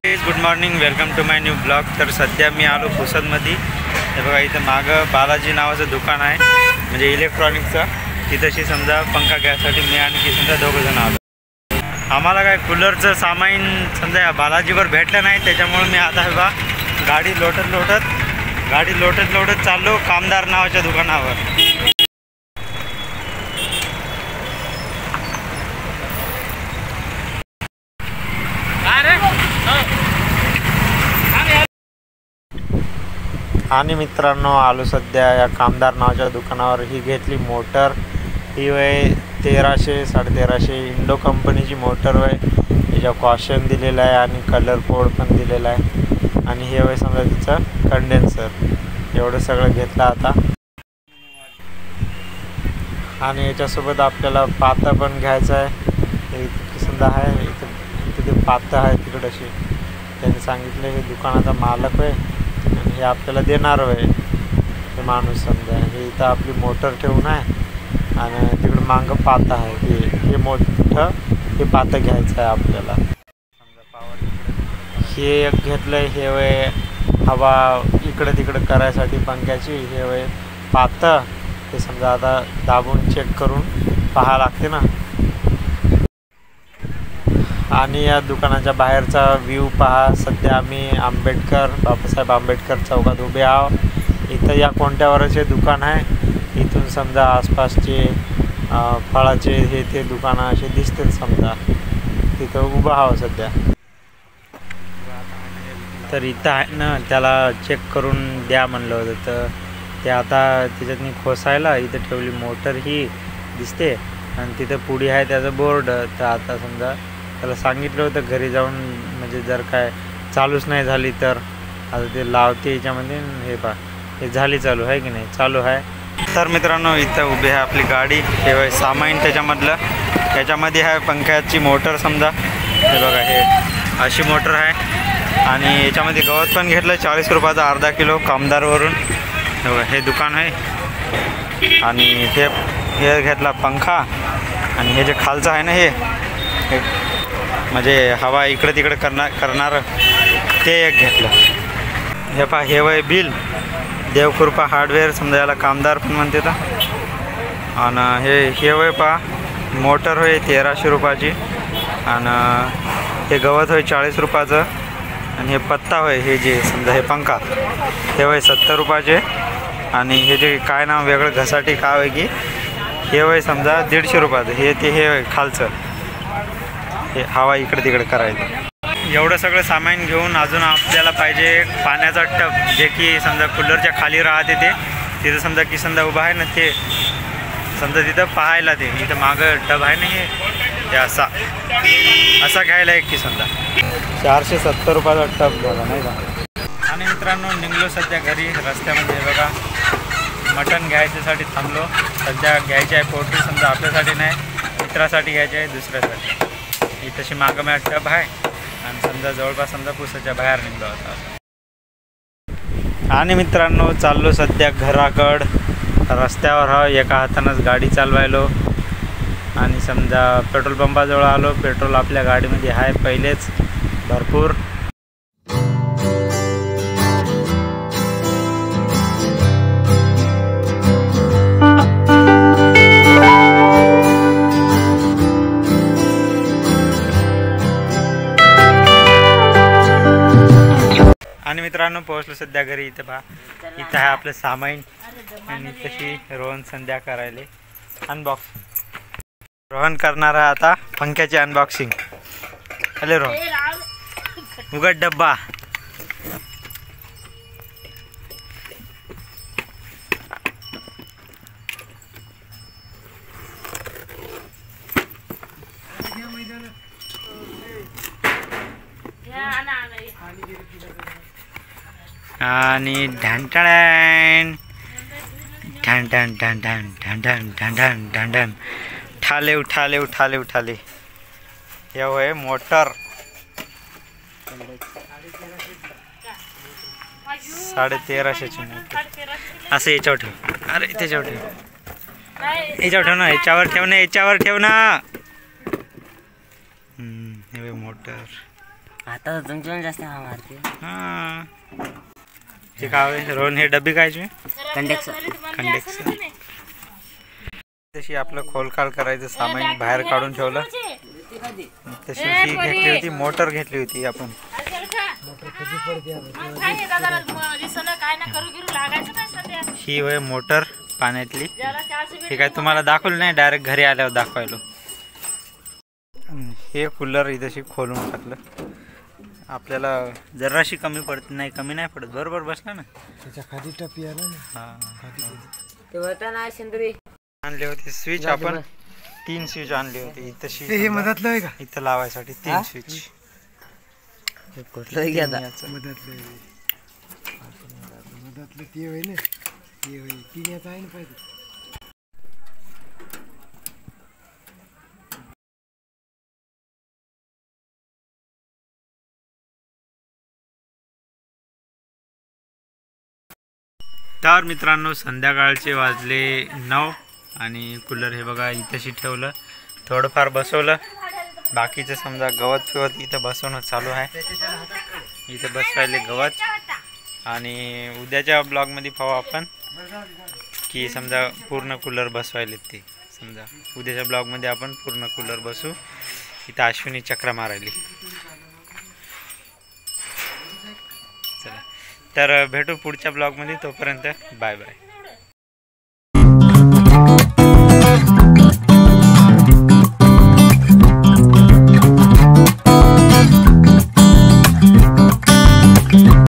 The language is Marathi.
Good morning, welcome to my new blog. तर सध्या मी आलो पुसदमध्ये। हे बघा इथं मागं बालाजी नावाचं दुकान आहे, म्हणजे इलेक्ट्रॉनिकचं। तिथंशी समजा पंखा घ्यायसाठी मी आणखी समजा दोघंजण आलो। आम्हाला काय कूलरचं सामान समजा बालाजीवर भेटलं नाही, त्याच्यामुळे मी आता हे बघा गाडी लोटत चाललो कामदार नावाच्या दुकानावर। आणि मित्रांनो आलो सध्या या कामदार नावाच्या दुकानावर। ही घेतली मोटर, ही वय 1300 1350 इंडो कंपनीची मोटर वय। याच्या कॉशन दिलेलं आहे आणि कलर कोड पण दिलेला आहे। आणि हे वय समजा तिचं कंडेन्सर, एवढं सगळं घेतलं आता। आणि याच्यासोबत आपल्याला पाता पण घ्यायचं आहे। समजा आहे तिथे पाता आहे तिकडे अशी, त्यांनी सांगितलं हे दुकानाचा मालक आहे आणि हे आपल्याला देणार आहे हे माणूस। समजा हे इथं आपली मोटर ठेवून आहे आणि तिकडं मागं पाता आहे, हे मोठं हे पातं घ्यायचं आहे आपल्याला। समजा पावर हे एक घेतलं आहे, हे वय हवा इकडं तिकडं करायसाठी पंख्याची। हे वय पातं, हे समजा आता दाबून चेक करून पाहावं लागते ना। आणि या दुकानाच्या बाहेरचा व्ह्यू पहा। सध्या आम्ही बाबासाहेब आंबेडकर चौकात उभे आहोत। इथं या कोणत्यावरच हे दुकान आहे। इथून समजा आसपासचे फळाचे हे ते दुकानं असे दिसतील। समजा तिथं उभं आहोत सध्या। तर इथं आहे ना, त्याला चेक करून द्या म्हणलं होतं, तर ते आता त्याच्यातनी खोसायला इथं ठेवली मोटर ही दिसते आणि तिथं पुढे आहे त्याचं बोर्ड। तर आता समजा त्याला सांगितलं होतं घरी जाऊन, म्हणजे जर काय चालूच नाही झाली तर आता ते लावते याच्यामध्ये। हे पहा हे झाली चालू आहे की नाही, चालू आहे। तर मित्रांनो इथं उभी आहे आपली गाडी। हे सामान त्याच्यामधलं, याच्यामध्ये आहे पंख्याची मोटर समजा। हे बघा हे अशी मोटर आहे आणि याच्यामध्ये गवत पण घेतलं 40 रुपयाचा अर्धा किलो कामदारवरून। हे बघा हे दुकान आहे। आणि हे घेतला पंखा आणि हे जे खालचं आहे ना, हे म्हणजे हवा इकडे तिकडे करणार ते एक घेतलं। हे पहा हे वय बिल देवकृपा हार्डवेअर, समजा याला कामदार पण म्हणते तर। आणि हे वय पहा मोटर होय 1300 रुपयाची आणि हे गवत होय 40 रुपयाचं। आणि हे पत्ता होय, हे जे समजा हे पंखा हे वय 70 रुपयाचे। आणि हे जे काय नाव वेगळं घसाटी काय होय की हे वय समजा 150 रुपयाचं। हे खालचं हे हवा इकडे तिकडे करायचं। एवढं सगळं सामान घेऊन अजून आपल्याला पाहिजे पाण्याचा टब, जे की समजा कूलरच्या खाली राहते ते। तिथं समजा की समजा उभा आहे ना, ते समजा तिथं पाहायला ते इथं मागं टब आहे ना, हे असा घ्यायला एक की समजा 470 रुपयाचा टब झाला नाही का। आणि मित्रांनो निघलो सध्या घरी। रस्त्यामध्ये बघा मटण घ्यायच्यासाठी थांबलो। सध्या घ्यायची आहे पोल्ट्री, समजा आपल्यासाठी नाही मित्रासाठी घ्यायची आहे दुसऱ्यासाठी। ही तशी मागं माझा टब आहे आणि समजा जवळपास समजा पुसाच्या बाहेर निघलो होता। आणि मित्रांनो चाललो सध्या घराकडं। रस्त्यावर हा एका हातानंच गाडी चालवायलो आणि समजा पेट्रोल पंपाजवळ आलो। पेट्रोल आपल्या गाडीमध्ये आहे पहिलेच भरपूर। आणि मित्रांनो पोहोचलो सध्या घरी। इथं पहा इथं आहे आपलं सामान आणि तशी रोहन संध्या करायले अनबॉक्सिंग। रोहन करणार आहे आता पंख्याची अनबॉक्सिंग। हॅलो रोहन, उघड डब्बा। आणि ढांटण ढान ढान ढान ढान ढान ढान ढान ढान ढान ढान उठाले। हे होय मोटर 1350ची मोटर। असं याच्यावर ठेव, अरे त्याच्यावर ठेव, याच्यावर ठेव ना, याच्यावर ठेव ना। हे मोटर आता तुमच्या जास्त हा मारते. हां ते काय रोहन हे डब्बी कायचे कंडेक्स तशी आपलं खोलकाल करायचं सामान बाहेर काढून ठेवलं. तशी ही घेतली होती मोटर घेतली होती आपण. ही होय मोटर पाण्यातली. हे काय तुम्हाला दाखवलं नाही डायरेक्ट घरी आल्यावर दाखवायलो. हे कूलर इथेशी खोलून टाकलं. आपल्याला जराशी कमी पडत नाही कमी नाही पडत बरोबर बसला ना त्याच्या खाली टपी आला ना. आणले होते स्विच आपण 3 स्विच आणले होते इथं. हे मधातलं आहे का इथं लावायसाठी 3 स्विच कुठलं घ्या मधातलं ते होय ना ते होय 3 याचा आहे ना पाहिजे. तर मित्रांनो संध्याकाळचे वाजले 9 आणि कूलर हे बघा इथंशी ठेवलं. थोडंफार बसवलं. बाकीचं समजा गवत पिवत इथं बसवणं चालू आहे. इथं बसवायले गवत. आणि उद्याच्या ब्लॉगमध्ये पाहू आपण की समजा पूर्ण कूलर बसवायले ते. समजा उद्याच्या ब्लॉगमध्ये आपण पूर्ण कूलर बसू. इथं अश्विनी चक्र मारायली. चला तर भेटू पुढच्या ब्लॉगमध्ये. तोपर्यंत बाय बाय.